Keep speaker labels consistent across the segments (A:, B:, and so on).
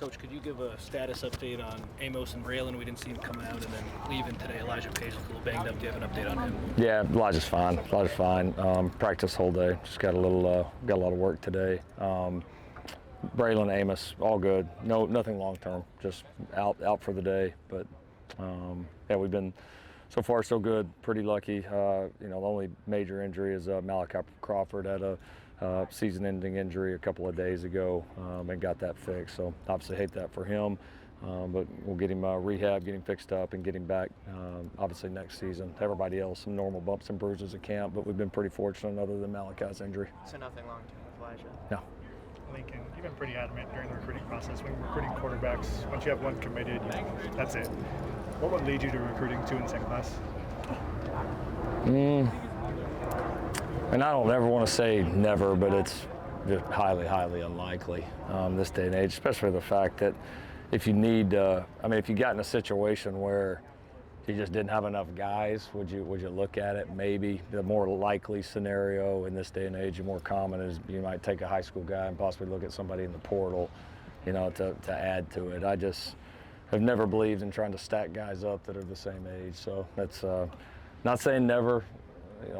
A: Coach, could you give a status update on Amos and Braylon? We didn't see him coming out, and then leaving today. Elijah Pace was a little banged up. Do you have an update on him?
B: Yeah, Elijah's fine. Practice whole day. Just got a lot of work today. Braylon, Amos, all good. Nothing long term. Just out for the day. But yeah, we've been so far so good. Pretty lucky. The only major injury is Malachi Crawford had a season-ending injury a couple of days ago and got that fixed. So obviously hate that for him. But we'll get him rehab, get him fixed up, and get him back obviously next season. Everybody else, some normal bumps and bruises at camp, but we've been pretty fortunate other than Malachi's injury.
C: So nothing long-term with Elijah?
B: No.
D: Lincoln, you've been pretty adamant during the recruiting process when recruiting quarterbacks. Once you have one committed, that's it. What would lead you to recruiting two in the same class?
B: And I don't ever want to say never, but it's just highly, highly unlikely this day and age, especially the fact that if you need, if you got in a situation where you just didn't have enough guys, would you look at it? Maybe. The more likely scenario in this day and age, the more common is you might take a high school guy and possibly look at somebody in the portal, to add to it. I just have never believed in trying to stack guys up that are the same age. So that's not saying never.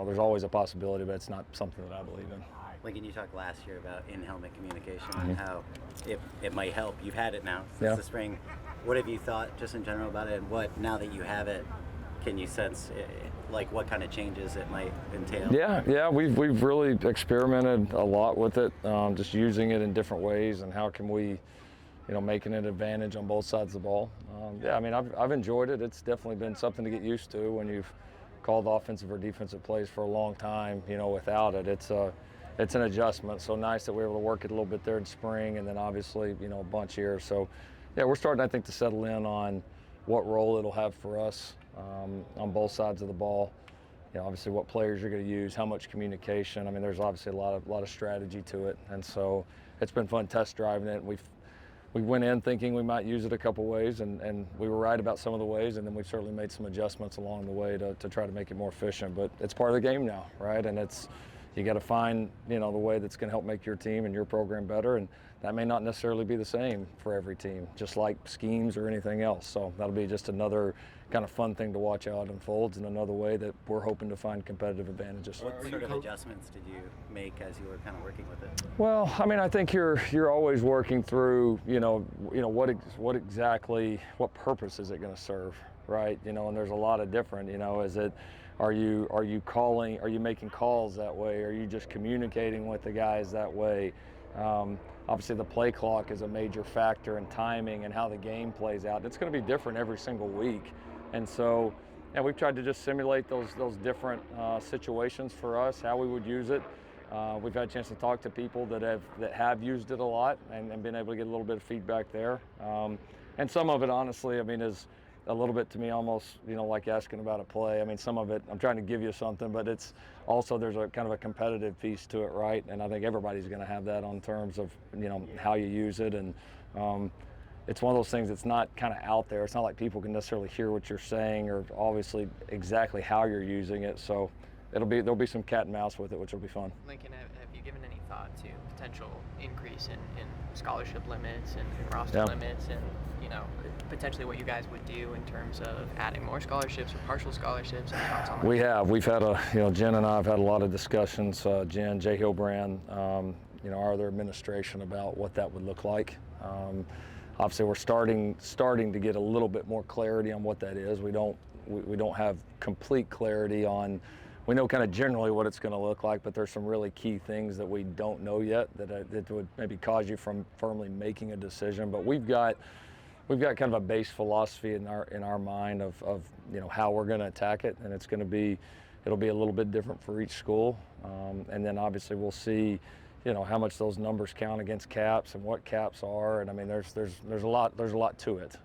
B: There's always a possibility, but it's not something that I believe in.
E: Lincoln, you talked last year about in-helmet communication and how it might help. You've had it now since the spring. What have you thought just in general about it, and what, now that you have it, can you sense what kind of changes it might entail?
B: Yeah, we've really experimented a lot with it, just using it in different ways, and how can we, making an advantage on both sides of the ball. I've enjoyed it. It's definitely been something to get used to when you've called offensive or defensive plays for a long time. Without it, it's an adjustment. So nice that we're able to work it a little bit there in spring, and then obviously a bunch here. So yeah, we're starting, I think, to settle in on what role it'll have for us on both sides of the ball. Obviously what players you're going to use, how much communication. There's obviously a lot of strategy to it, and so it's been fun test driving it. We went in thinking we might use it a couple ways, and we were right about some of the ways, and then we've certainly made some adjustments along the way to try to make it more efficient. But it's part of the game now, right? And you got to find the way that's going to help make your team and your program better, and that may not necessarily be the same for every team, just like schemes or anything else. So that'll be just another kind of fun thing to watch how it unfolds, and another way that we're hoping to find competitive advantages.
E: What sort of adjustments did you make as you were kind of working with it?
B: Well, I think you're always working through what exactly, what purpose is it going to serve, right? And there's a lot of different. Are you calling? Are you making calls that way? Are you just communicating with the guys that way? Obviously, the play clock is a major factor in timing and how the game plays out. It's going to be different every single week, and so we've tried to just simulate those different situations for us, how we would use it. We've had a chance to talk to people that have used it a lot and been able to get a little bit of feedback there. And some of it, honestly, is a little bit to me almost, like asking about a play. Some of it, I'm trying to give you something, but it's also, there's a kind of a competitive piece to it, right? And I think everybody's going to have that on terms of, how you use it. And it's one of those things that's not kind of out there. It's not like people can necessarily hear what you're saying or obviously exactly how you're using it. So there'll be some cat and mouse with it, which will be fun.
C: Lincoln, have you given any thought to potential increase in scholarship limits and roster limits, and potentially what you guys would do in terms of adding more scholarships or partial scholarships? Any thoughts on that?
B: We've had Jen and I have had a lot of discussions. Jen, Jay Hilbrand, our other administration, about what that would look like. Obviously, we're starting to get a little bit more clarity on what that is. We don't have complete clarity on. We know kind of generally what it's going to look like, but there's some really key things that we don't know yet that would maybe cause you from firmly making a decision. But we've got kind of a base philosophy in our mind of how we're going to attack it, and it'll be a little bit different for each school, and then obviously we'll see how much those numbers count against caps and what caps are, and there's a lot to it.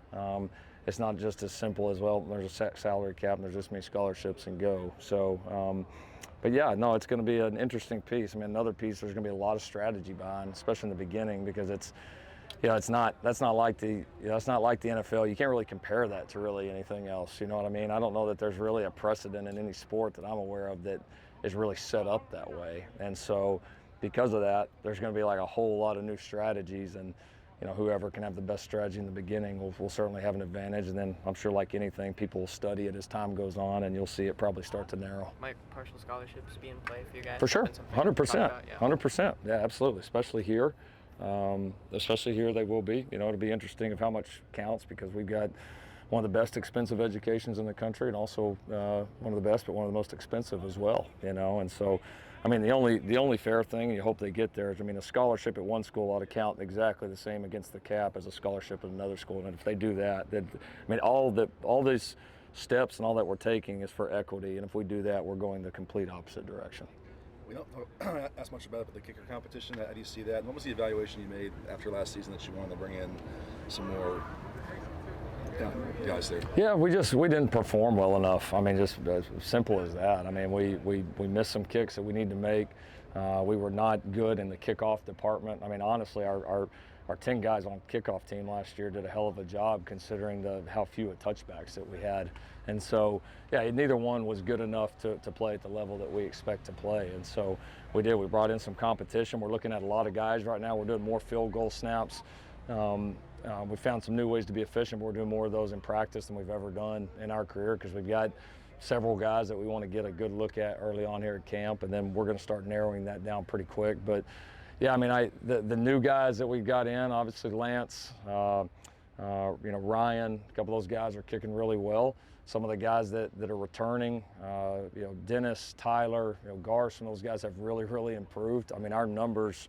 B: It's not just as simple as, well, there's a salary cap and there's this many scholarships and go. So, but yeah, no, it's going to be an interesting piece. Another piece, there's going to be a lot of strategy behind, especially in the beginning, because that's not like the NFL. You can't really compare that to really anything else. You know what I mean? I don't know that there's really a precedent in any sport that I'm aware of that is really set up that way. And so, because of that, there's going to be like a whole lot of new strategies, and whoever can have the best strategy in the beginning will certainly have an advantage. And then I'm sure, like anything, people will study it as time goes on, and you'll see it probably start to narrow.
C: Might partial scholarships be in play for you guys?
B: For sure, 100%,
C: yeah.
B: 100%. Yeah, absolutely, especially here. They will be. It'll be interesting of how much counts, because we've got one of the best expensive educations in the country, and also one of the best, but one of the most expensive as well. And so, I mean, the only fair thing, and you hope they get there, is, a scholarship at one school ought to count exactly the same against the cap as a scholarship at another school. And if they do that, all these steps and all that we're taking is for equity. And if we do that, we're going the complete opposite direction.
F: We don't ask much about the kicker competition. How do you see that? And what was the evaluation you made after last season that you wanted to bring in some more guys there?
B: Yeah, we didn't perform well enough. Just as simple as that. We missed some kicks that we need to make. We were not good in the kickoff department. Honestly, our 10 guys on kickoff team last year did a hell of a job, considering how few touchbacks that we had. And so, yeah, neither one was good enough to play at the level that we expect to play. And so we brought in some competition. We're looking at a lot of guys right now. We're doing more field goal snaps. We found some new ways to be efficient, but we're doing more of those in practice than we've ever done in our career, because we've got several guys that we want to get a good look at early on here at camp, and then we're going to start narrowing that down pretty quick. But yeah, the new guys that we've got in, obviously Lance, Ryan, a couple of those guys are kicking really well. Some of the guys that are returning, Dennis, Tyler, Garson, those guys have really, really improved. Our numbers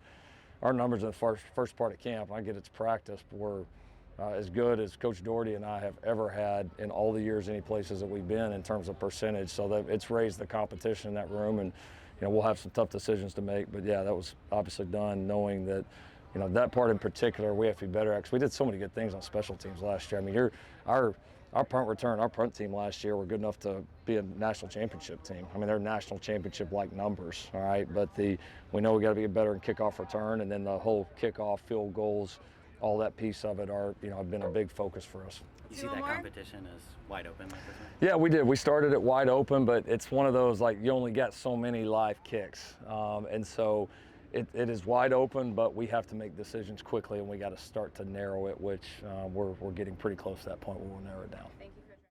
B: in the first part of camp, I get it's practice, were as good as Coach Doherty and I have ever had in all the years, any places that we've been, in terms of percentage. So that it's raised the competition in that room, and we'll have some tough decisions to make. But yeah, that was obviously done knowing that that part in particular we have to be better at, because we did so many good things on special teams last year. Our punt return, our punt team last year were good enough to be a national championship team. they're national championship-like numbers, all right? But we know we got to be better in kickoff return, and then the whole kickoff, field goals, all that piece of it have been a big focus for us.
E: You see that competition as wide open like this one?
B: Yeah, we did. We started it wide open, but it's one of those, you only got so many live kicks. And so it is wide open, but we have to make decisions quickly, and we got to start to narrow it, which we're getting pretty close to that point where we'll narrow it down.
G: Thank you.